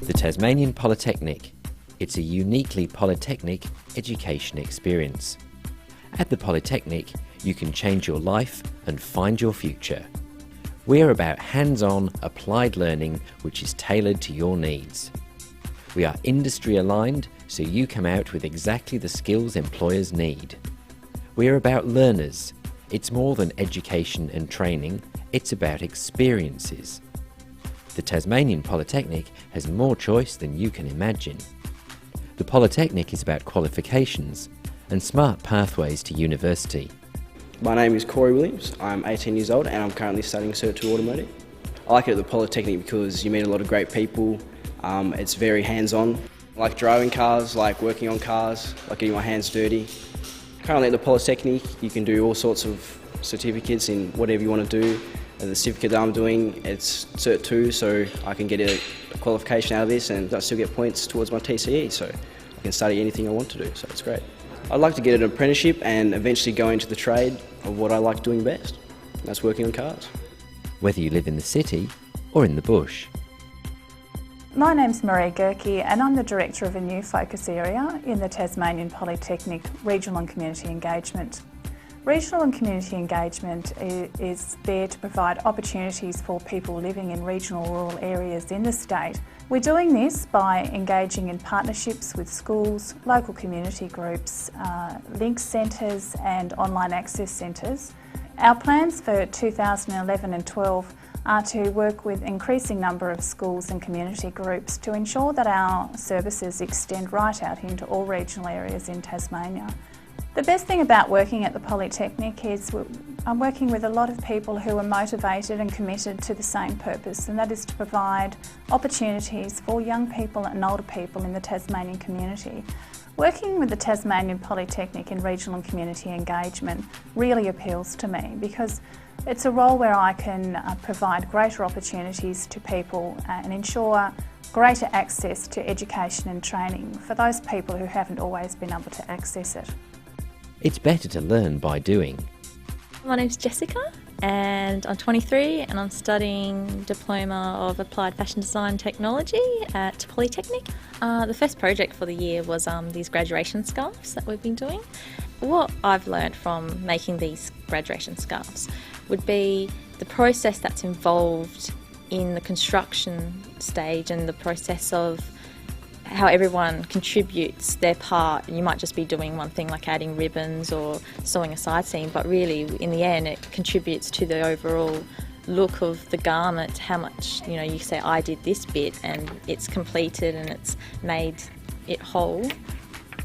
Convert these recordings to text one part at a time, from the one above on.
The Tasmanian Polytechnic. It's a uniquely Polytechnic education experience. At the Polytechnic, you can change your life and find your future. We're about hands-on, applied learning which is tailored to your needs. We are industry aligned, so you come out with exactly the skills employers need. We're about learners. It's more than education and training, it's about experiences. The Tasmanian Polytechnic has more choice than you can imagine. The Polytechnic is about qualifications and smart pathways to university. My name is Corey Williams, I'm 18 years old and I'm currently studying Cert 2 Automotive. I like it at the Polytechnic because you meet a lot of great people, it's very hands-on. I like driving cars, like working on cars, like getting my hands dirty. Currently at the Polytechnic you can do all sorts of certificates in whatever you want to do. The certificate that I'm doing, it's Cert 2, so I can get a qualification out of this and I still get points towards my TCE, so I can study anything I want to do, so it's great. I'd like to get an apprenticeship and eventually go into the trade of what I like doing best. That's working on cars. Whether you live in the city or in the bush. My name's Marie Gerke and I'm the Director of a new focus area in the Tasmanian Polytechnic Regional and Community Engagement. Regional and community engagement is there to provide opportunities for people living in regional rural areas in the state. We're doing this by engaging in partnerships with schools, local community groups, link centres and online access centres. Our plans for 2011 and 12 are to work with an increasing number of schools and community groups to ensure that our services extend right out into all regional areas in Tasmania. The best thing about working at the Polytechnic is I'm working with a lot of people who are motivated and committed to the same purpose, and that is to provide opportunities for young people and older people in the Tasmanian community. Working with the Tasmanian Polytechnic in regional and community engagement really appeals to me because it's a role where I can provide greater opportunities to people and ensure greater access to education and training for those people who haven't always been able to access it. It's better to learn by doing. My name's Jessica and I'm 23 and I'm studying Diploma of Applied Fashion Design Technology at Polytechnic. The first project for the year was these graduation scarves that we've been doing. What I've learned from making these graduation scarves would be the process that's involved in the construction stage and the process of how everyone contributes their part. You might just be doing one thing like adding ribbons or sewing a side seam, but really in the end it contributes to the overall look of the garment, how much, you say I did this bit and it's completed and it's made it whole.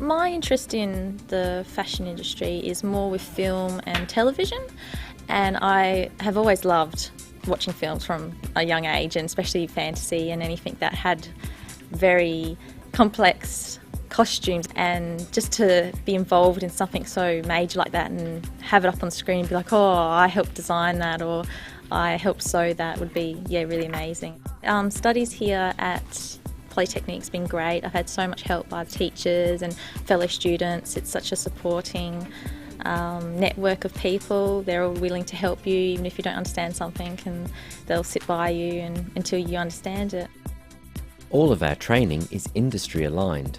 My interest in the fashion industry is more with film and television, and I have always loved watching films from a young age, and especially fantasy and anything that had very complex costumes, and just to be involved in something so major like that and have it up on screen and be like, oh, I helped design that or I helped sew that would be really amazing. Studies here at Polytechnic's been great. I've had so much help by the teachers and fellow students. It's such a supporting network of people. They're all willing to help you even if you don't understand something, and they'll sit by you until you understand it. All of our training is industry aligned.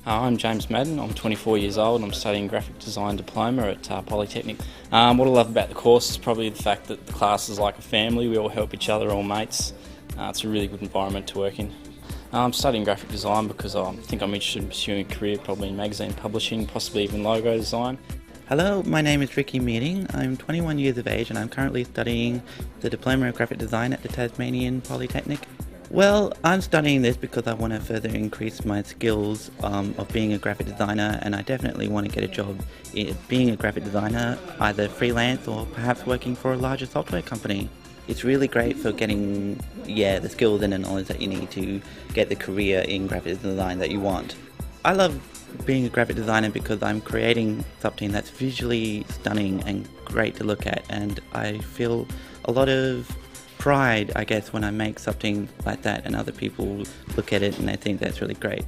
I'm James Madden, I'm 24 years old, I'm studying graphic design diploma at Polytechnic. What I love about the course is probably the fact that the class is like a family, we all help each other, all mates. It's a really good environment to work in. I'm studying graphic design because I think I'm interested in pursuing a career probably in magazine publishing, possibly even logo design. Hello, my name is Ricky Meading. I'm 21 years of age and I'm currently studying the Diploma of Graphic Design at the Tasmanian Polytechnic. Well, I'm studying this because I want to further increase my skills of being a graphic designer, and I definitely want to get a job being a graphic designer, either freelance or perhaps working for a larger software company. It's really great for getting the skills and the knowledge that you need to get the career in graphic design that you want. I love being a graphic designer because I'm creating something that's visually stunning and great to look at, and I feel a lot of pride, I guess, when I make something like that and other people look at it and they think that's really great.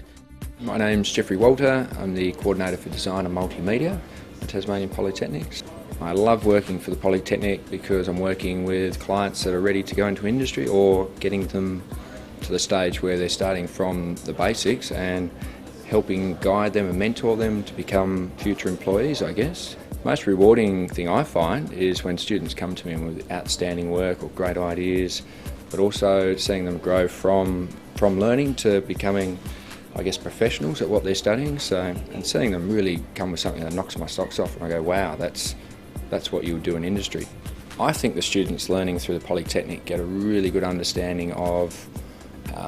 My name's Jeffrey Walter. I'm the Coordinator for Design and Multimedia at Tasmanian Polytechnic. I love working for the Polytechnic because I'm working with clients that are ready to go into industry or getting them to the stage where they're starting from the basics and helping guide them and mentor them to become future employees, I guess. Most rewarding thing I find is when students come to me with outstanding work or great ideas, but also seeing them grow from learning to becoming, I guess, professionals at what they're studying. So, and seeing them really come with something that knocks my socks off, and I go, wow, that's what you would do in industry. I think the students learning through the Polytechnic get a really good understanding of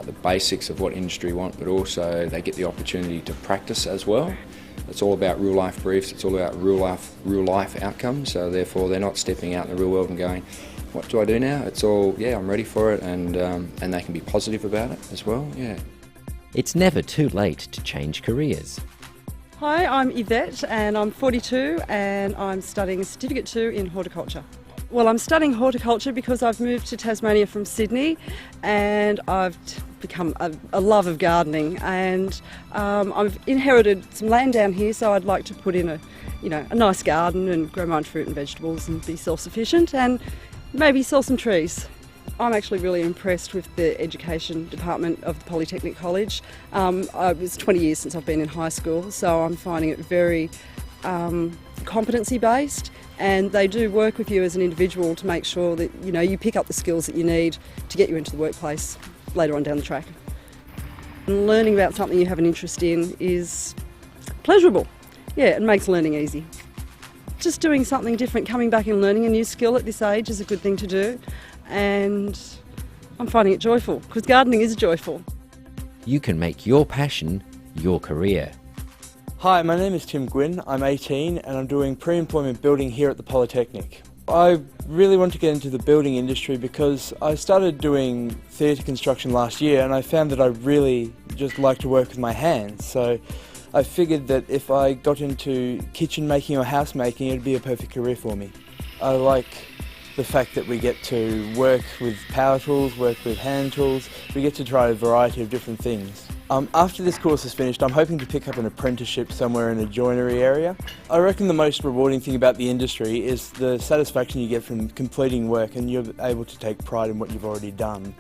the basics of what industry want, but also they get the opportunity to practice as well. It's all about real life briefs, it's all about real life outcomes, so therefore they're not stepping out in the real world and going, what do I do now? It's all, yeah, I'm ready for it, and they can be positive about it as well, yeah. It's never too late to change careers. Hi, I'm Yvette and I'm 42 and I'm studying Certificate 2 in horticulture. Well, I'm studying horticulture because I've moved to Tasmania from Sydney and I've become a love of gardening, and I've inherited some land down here, so I'd like to put in a nice garden and grow my own fruit and vegetables and be self-sufficient and maybe sell some trees. I'm actually really impressed with the education department of the Polytechnic College. It was 20 years since I've been in high school, so I'm finding it very competency based, and they do work with you as an individual to make sure that you pick up the skills that you need to get you into the workplace later on down the track. And learning about something you have an interest in is pleasurable. Yeah, it makes learning easy. Just doing something different, coming back and learning a new skill at this age is a good thing to do, and I'm finding it joyful because gardening is joyful. You can make your passion your career. Hi, my name is Tim Gwynn, I'm 18 and I'm doing pre-employment building here at the Polytechnic. I really want to get into the building industry because I started doing theatre construction last year and I found that I really just like to work with my hands. So I figured that if I got into kitchen making or house making, it'd be a perfect career for me. I like the fact that we get to work with power tools, work with hand tools, we get to try a variety of different things. After this course is finished, I'm hoping to pick up an apprenticeship somewhere in a joinery area. I reckon the most rewarding thing about the industry is the satisfaction you get from completing work and you're able to take pride in what you've already done.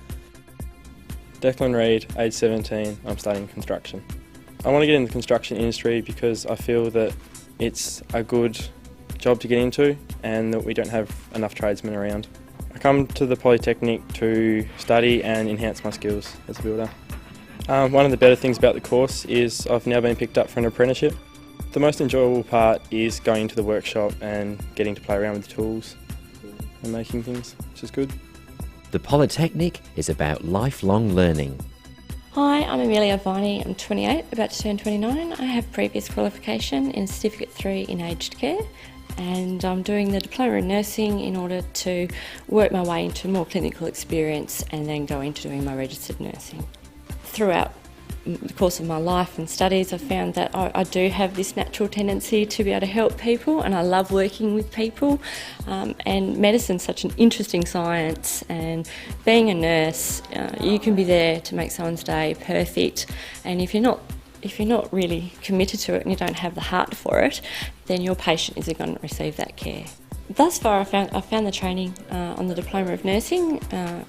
Declan Reid, age 17, I'm studying construction. I want to get into the construction industry because I feel that it's a good job to get into and that we don't have enough tradesmen around. I come to the Polytechnic to study and enhance my skills as a builder. One of the better things about the course is I've now been picked up for an apprenticeship. The most enjoyable part is going to the workshop and getting to play around with the tools and making things, which is good. The Polytechnic is about lifelong learning. Hi, I'm Amelia Viney, I'm 28, about to turn 29. I have previous qualification in Certificate 3 in aged care, and I'm doing the Diploma in Nursing in order to work my way into more clinical experience and then go into doing my registered nursing. Throughout the course of my life and studies, I've found that I do have this natural tendency to be able to help people, and I love working with people. And medicine's such an interesting science, and being a nurse, you can be there to make someone's day perfect. And if you're not really committed to it and you don't have the heart for it, then your patient isn't going to receive that care. Thus far, I found the training on the Diploma of Nursing.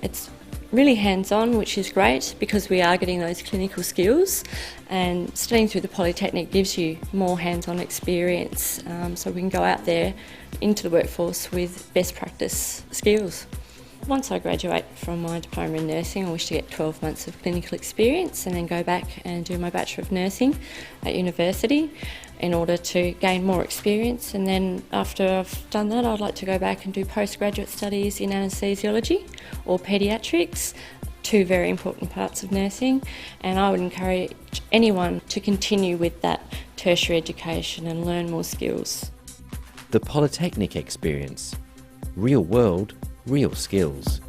It's really hands-on, which is great because we are getting those clinical skills, and studying through the Polytechnic gives you more hands-on experience, so we can go out there into the workforce with best practice skills. Once I graduate from my Diploma in Nursing, I wish to get 12 months of clinical experience and then go back and do my Bachelor of Nursing at university in order to gain more experience. And then after I've done that, I'd like to go back and do postgraduate studies in anaesthesiology or paediatrics, two very important parts of nursing. And I would encourage anyone to continue with that tertiary education and learn more skills. The Polytechnic experience. Real world, real skills.